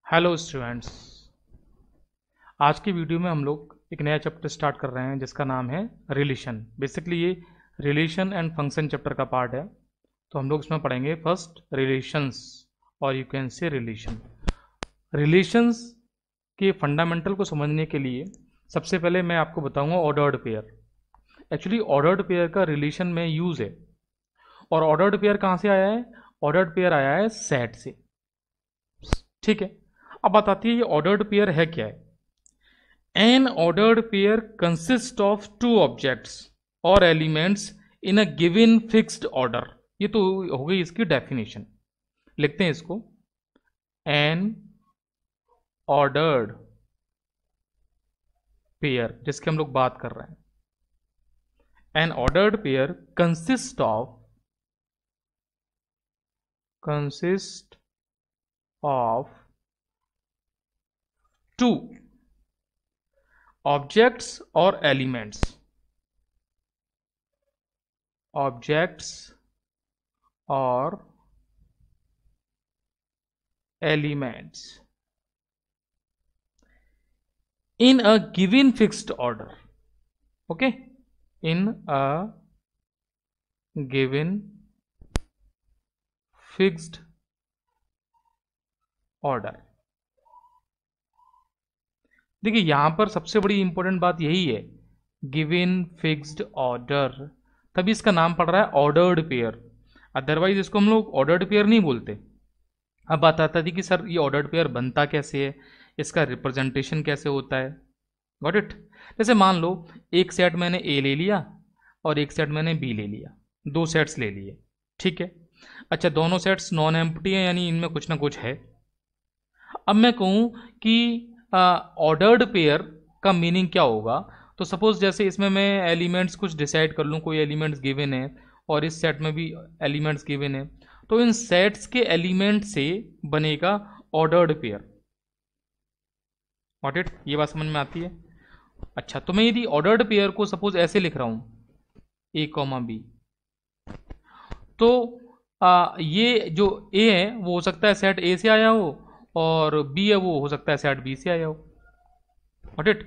Hello students. आज की video में हम लोग एक नया चैप्टर स्टार्ट कर रहे हैं जिसका नाम है रिलेशन। बेसिकली ये रिलेशन एंड फंक्शन चैप्टर का पार्ट है। तो हम लोग इसमें पढ़ेंगे फर्स्ट रिलेशंस और यू कैन से रिलेशन। रिलेशंस के फंडामेंटल को समझने के लिए सबसे पहले मैं आपको बताऊंगा ordered pair. Actually ordered pair का रिलेशन में यूज है। और ऑर्डर्ड पेयर कहाँ से आया है? ऑर्डर्ड पेयर आया है सेट से। ठीक है, अब बताती है ये ऑर्डर्ड पेयर है क्या है। An ordered pair consist of two objects और elements in a given fixed order. ये तो हो गई इसकी डेफिनेशन। लिखते हैं इसको। एन ऑर्डर्ड पेयर जिसकी हम लोग बात कर रहे हैं। N ordered pair consist of two objects और elements in a given fixed order. Okay, in a given fixed order. देखिए यहां पर सबसे बड़ी इंपॉर्टेंट बात यही है, गिवन फिक्स्ड ऑर्डर, तभी इसका नाम पड़ रहा है ऑर्डर्ड पेयर। अदरवाइज इसको हम लोग ऑर्डर्ड पेयर नहीं बोलते। अब बात आता थी कि सर ये ऑर्डर्ड पेयर बनता कैसे है, इसका रिप्रेजेंटेशन कैसे होता है। Got it. जैसे मान लो एक सेट मैंने ए ले लिया और एक सेट मैंने बी ले लिया, दो सेट्स ले लिए। ठीक है, अच्छा दोनों सेट्स नॉन एम्प्टी है, यानी इनमें कुछ ना कुछ है। अब मैं कहूं कि ऑर्डर्ड पेयर का मीनिंग क्या होगा, तो सपोज जैसे इसमें मैं एलिमेंट्स कुछ डिसाइड कर लूं, कोई एलिमेंट्स गिवन है और इस सेट में भी एलिमेंट्स गिवन है, तो इन सेट्स के एलिमेंट से बनेगा ऑर्डर्ड पेयर। गॉट इट, ये बात समझ में आती है। अच्छा तो मैं यदि ऑर्डर्ड पेयर को सपोज ऐसे लिख रहा हूं ए कॉमा बी, तो ये जो ए है वो हो सकता है सेट ए से आया हो और बी है वो हो सकता है सेट बी से आया हो। Got it.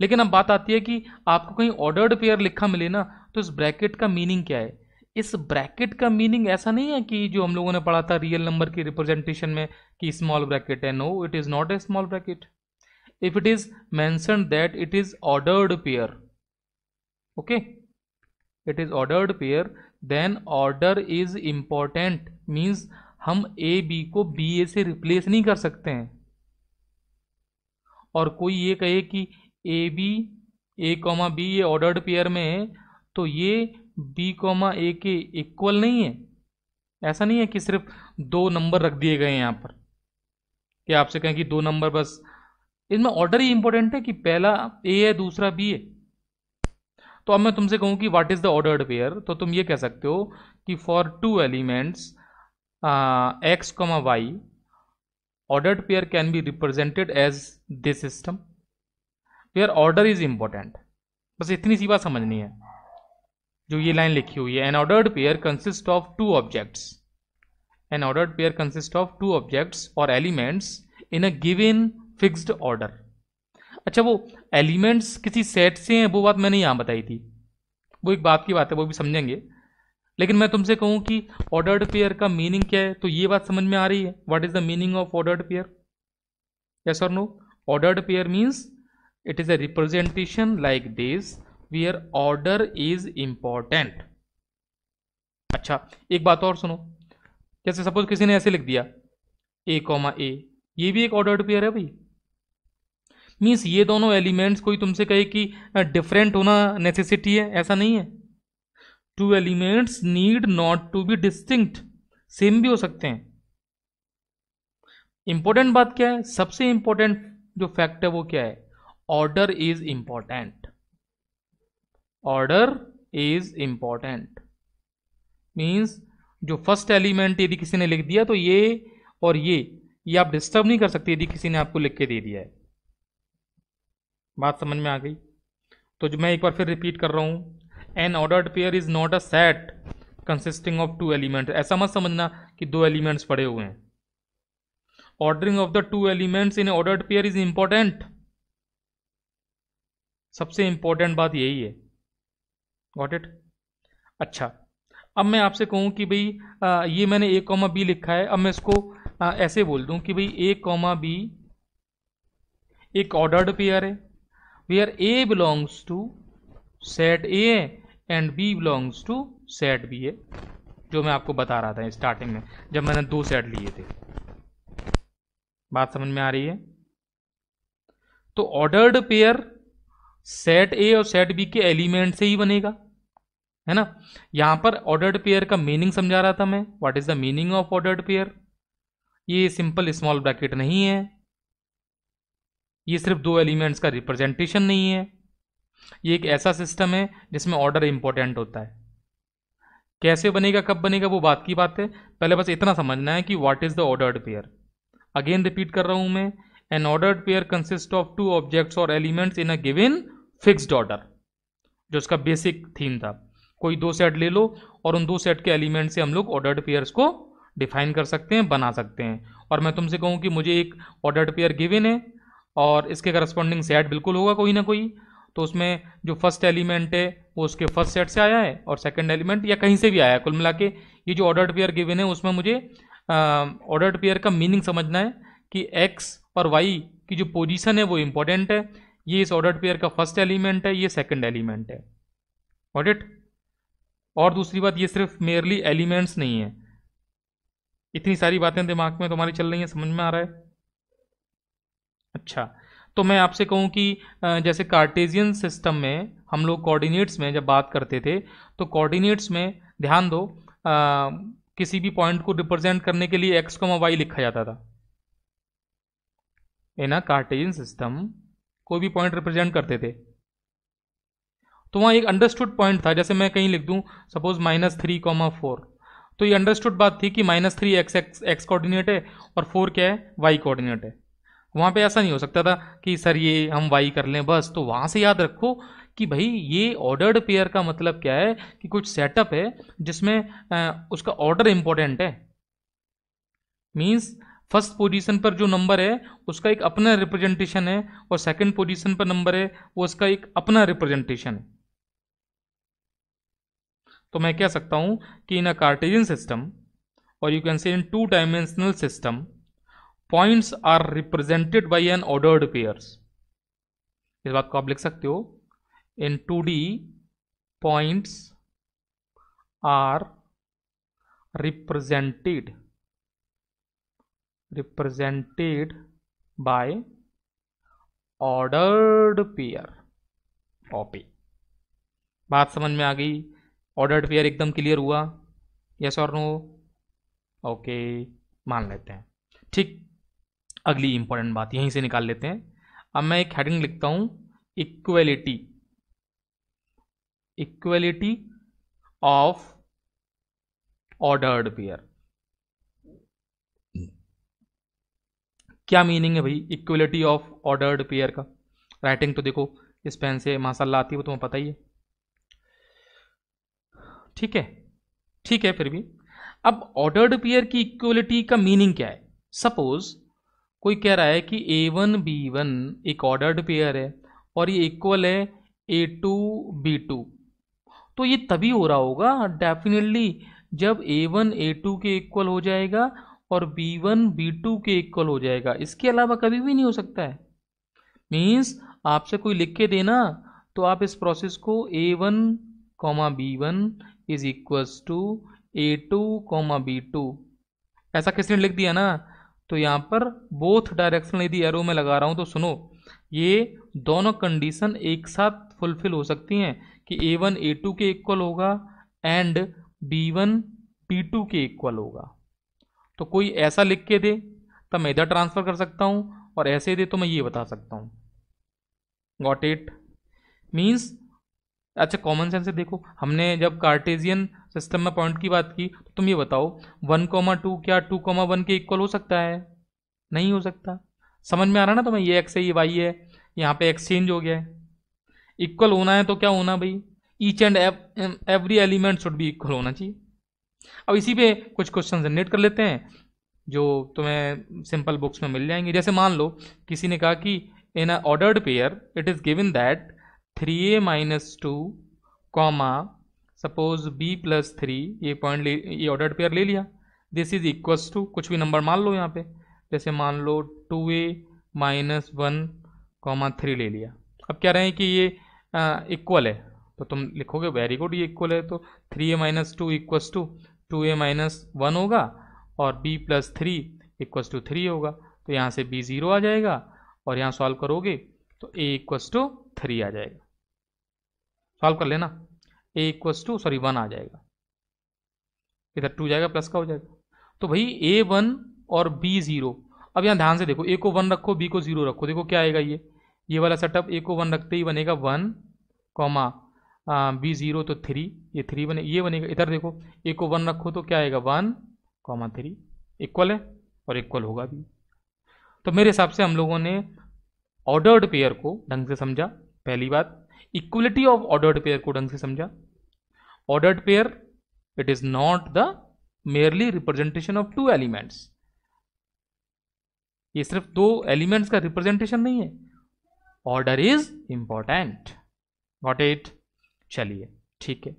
लेकिन अब बात आती है कि आपको कहीं ऑर्डर्ड पेयर लिखा मिले ना, तो इस ब्रैकेट का मीनिंग क्या है? इस ब्रैकेट का मीनिंग ऐसा नहीं है कि जो हम लोगों ने पढ़ा था रियल नंबर की रिप्रेजेंटेशन में कि स्मॉल ब्रैकेट है। No, it is not a small bracket if it is mentioned that it is ordered pair. Okay, it is ordered pair, then order is important, means हम A B को B ए से replace नहीं कर सकते हैं। और कोई ये कहे कि A B A comma B ये ऑर्डर्ड पेयर में है, तो ये बी कॉमा ए के इक्वल नहीं है। ऐसा नहीं है कि सिर्फ दो नंबर रख दिए गए हैं यहाँ पर, कि आपसे कहें कि दो नंबर बस। इसमें ऑर्डर ही इंपॉर्टेंट है कि पहला ए है दूसरा बी है। तो अब मैं तुमसे कहूं कि what is the ordered pair, तो तुम ये कह सकते हो कि for two elements x comma y, ordered pair can be represented as this system where order is important. बस इतनी सी बात समझनी है जो ये लाइन लिखी हुई है। An ordered pair consist of two objects, an ordered pair consist of two objects और elements in a given fixed order. अच्छा वो एलिमेंट्स किसी सेट से हैं, वो बात मैंने यहां बताई थी, वो एक बात की बात है, वो भी समझेंगे। लेकिन मैं तुमसे कहूं कि ऑर्डर्ड पेयर का मीनिंग क्या है, तो ये बात समझ में आ रही है। What is the meaning of ordered pair? Yes और no? Ordered pair means it is a representation like this where order is important. अच्छा एक बात और सुनो, जैसे सपोज किसी ने ऐसे लिख दिया ए कॉमा ए, ये भी एक ऑर्डर्ड पेयर है भाई। मीन्स ये दोनों एलिमेंट्स कोई तुमसे कहे कि डिफरेंट होना नेसेसिटी है, ऐसा नहीं है। Two elements need not to be distinct, same भी हो सकते हैं। इंपॉर्टेंट बात क्या है? सबसे इंपॉर्टेंट जो फैक्ट है वो क्या है? Order is important. Order is important means जो फर्स्ट एलिमेंट यदि किसी ने लिख दिया तो ये और ये आप डिस्टर्ब नहीं कर सकते यदि किसी ने आपको लिख के दे दिया है। बात समझ में आ गई? तो जो मैं एक बार फिर रिपीट कर रहा हूं, N ordered pair is not a set consisting of two elements. ऐसा मत समझना कि दो एलिमेंट्स पड़े हुए हैं। Ordering of the two elements in ordered pair is important. सबसे इंपॉर्टेंट बात यही है। Got it? अच्छा, अब मैं आपसे कहूं कि भाई ये मैंने ए कॉमा बी लिखा है, अब मैं इसको ऐसे बोल दूं कि भाई ए कॉमा बी एक ऑर्डर्ड पेयर है where A belongs to set A and B belongs to set B है, जो मैं आपको बता रहा था स्टार्टिंग में जब मैंने दो सेट लिए थे। बात समझ में आ रही है? तो ऑर्डर्ड पेयर सेट ए और सेट बी के एलिमेंट से ही बनेगा, है ना। यहां पर ऑर्डर्ड पेयर का मीनिंग समझा रहा था मैं, what is the meaning of ordered pair. ये सिंपल स्मॉल ब्रैकेट नहीं है, ये सिर्फ दो एलिमेंट्स का रिप्रेजेंटेशन नहीं है, ये एक ऐसा सिस्टम है जिसमें ऑर्डर इंपॉर्टेंट होता है। कैसे बनेगा, कब बनेगा, वो बात की बात है, पहले बस इतना समझना है कि what is the ordered pair. Again repeat कर रहा हूं मैं, an ordered pair consist of two objects और elements in a given fixed order, जो उसका बेसिक थीम था। कोई दो सेट ले लो और उन दो सेट के एलिमेंट से हम लोग ऑर्डर्ड पेयर्स को डिफाइन कर सकते हैं, बना सकते हैं। और मैं तुमसे कहूं कि मुझे एक ऑर्डर्ड पेयर गिवन है और इसके करस्पॉन्डिंग सेट बिल्कुल होगा कोई ना कोई, तो उसमें जो फर्स्ट एलिमेंट है वो उसके फर्स्ट सेट से आया है और सेकंड एलिमेंट या कहीं से भी आया है। कुल मिला के ये जो ऑर्डर्ड पेयर गिवन है उसमें मुझे ऑर्डर्ड पेयर का मीनिंग समझना है कि एक्स और वाई की जो पोजीशन है वो इंपॉर्टेंट है। ये इस ऑर्डर्ड पेयर का फर्स्ट एलिमेंट है, ये सेकंड एलिमेंट है। Got it? और दूसरी बात, ये सिर्फ मेयरली एलिमेंट्स नहीं है। इतनी सारी बातें दिमाग में तुम्हारी चल रही हैं, समझ में आ रहा है? अच्छा, तो मैं आपसे कहूं कि जैसे कार्टेशियन सिस्टम में हम लोग कोऑर्डिनेट्स में जब बात करते थे तो कोऑर्डिनेट्स में ध्यान दो, किसी भी पॉइंट को रिप्रेजेंट करने के लिए एक्स कॉमा वाई लिखा जाता था। इन अ कार्टेशियन सिस्टम कोई भी पॉइंट रिप्रेजेंट करते थे तो वहां एक अंडरस्टूड पॉइंट था, जैसे मैं कहीं लिख दूं सपोज -3,4, तो ये अंडरस्टूड बात थी कि -3 एक्स कोऑर्डिनेट है और 4 क्या है, वाई कोऑर्डिनेट है। वहां पे ऐसा नहीं हो सकता था कि सर ये हम वाई कर लें बस। तो वहां से याद रखो कि भाई ये ऑर्डर्ड पेयर का मतलब क्या है कि कुछ सेटअप है जिसमें उसका ऑर्डर इंपॉर्टेंट है। मींस फर्स्ट पोजीशन पर जो नंबर है उसका एक अपना रिप्रेजेंटेशन है और सेकंड पोजीशन पर नंबर है वो उसका एक अपना रिप्रेजेंटेशन है। तो मैं कह सकता हूं कि इन अ कार्टेशियन सिस्टम और you can say in two dimensional system points are represented by an ordered pairs. इस बात को आप लिख सकते हो, in 2D points are represented by ordered pair OP. बात समझ में आ गई? ऑर्डर्ड पेयर एकदम क्लियर हुआ? यस और नो? ओके, मान लेते हैं। ठीक, अगली इंपॉर्टेंट बात यहीं से निकाल लेते हैं। अब मैं एक हेडिंग लिखता हूं, इक्वलिटी ऑफ ऑर्डर्ड पेयर। क्या मीनिंग है भाई इक्वलिटी ऑफ ऑर्डर्ड पेयर का? राइटिंग तो देखो इस पेन से माशाल्लाह आती है, वो तुम्हें पता ही है। ठीक है, ठीक है, फिर भी अब ऑर्डर्ड पेयर की इक्वलिटी का मीनिंग क्या है? सपोज कोई कह रहा है कि A1 B1 एक ऑर्डर्ड पेयर है और ये इक्वल है A2 B2, तो ये तभी हो रहा होगा डेफिनेटली जब A1 A2 के इक्वल हो जाएगा और B1 B2 के इक्वल हो जाएगा। इसके अलावा कभी भी नहीं हो सकता है। मीन्स आपसे कोई लिख के देना तो आप इस प्रोसेस को A1, B1 is equals to A2, B2 ऐसा किसने लिख दिया ना, तो यहां पर बोथ डायरेक्शन यदि एरो में लगा रहा हूं तो सुनो, ये दोनों कंडीशन एक साथ फुलफिल हो सकती हैं कि A1 A2 के इक्वल होगा एंड B1 B2 के इक्वल होगा। तो कोई ऐसा लिख के दे तब मैं इधर ट्रांसफर कर सकता हूं और ऐसे दे तो मैं ये बता सकता हूं। Got it? मीन्स अच्छा, कॉमन सेंस से देखो, हमने जब कार्टेशियन सिस्टम में पॉइंट की बात की तो तुम ये बताओ 1,2 क्या 2,1 के इक्वल हो सकता है? नहीं हो सकता। समझ में आ रहा ना तुम्हें? ये एक्स है, ये वाई है, यहाँ पे एक्सचेंज हो गया है। इक्वल होना है तो क्या होना भाई, each and every element should be equal होना चाहिए। अब इसी पे कुछ क्वेश्चन जनरेट कर लेते हैं। जो तुम्हें सिंपल बुक्स में मिल जाएंगे। जैसे मान लो किसी ने कहा कि in a ordered pair it is given that 3a minus two comma suppose b plus three, ये पॉइंट ले, ये ऑर्डर्ड पेयर ले लिया, दिस इज इक्वल्स टू कुछ भी नंबर मान लो यहाँ पे, जैसे मान लो 2a minus one comma three ले लिया। अब कह रहे हैं कि ये इक्वल है, तो तुम लिखोगे वेरी गुड ये इक्वल है, तो 3a minus two equals to 2a minus one होगा और b plus three equals to three होगा, तो यहाँ से b ज़ीरो आ जाएगा और यहाँ सॉल्व करोगे तो a इक्वल्स टू थ्री आ जाएगा। सॉल्व कर लेना, a equals to sorry one आ जाएगा, इधर टू जाएगा प्लस का हो जाएगा। तो भाई a वन और b ज़ीरो, अब यहाँ ध्यान से देखो, a को वन रखो b को ज़ीरो रखो, देखो क्या आएगा, ये वाला सेटअप a को वन रखते ही बनेगा वन कॉमा b ज़ीरो तो थ्री, ये थ्री बने, ये बनेगा, इधर देखो a को वन रखो तो क्या आएगा वन कॉमा थ्री, इक्वल है और इक्वल होगा भी। तो मेरे हिसाब से हम लोगों ने ऑर्डर्ड पेयर को ढंग से समझा, पहली बात इक्वलिटी ऑफ ऑर्डर्ड पेयर को ढंग से समझा। Ordered pair it is not the merely representation of two elements, ये सिर्फ दो एलिमेंट्स का रिप्रेजेंटेशन नहीं है, order is important. Got it? चलिए ठीक है।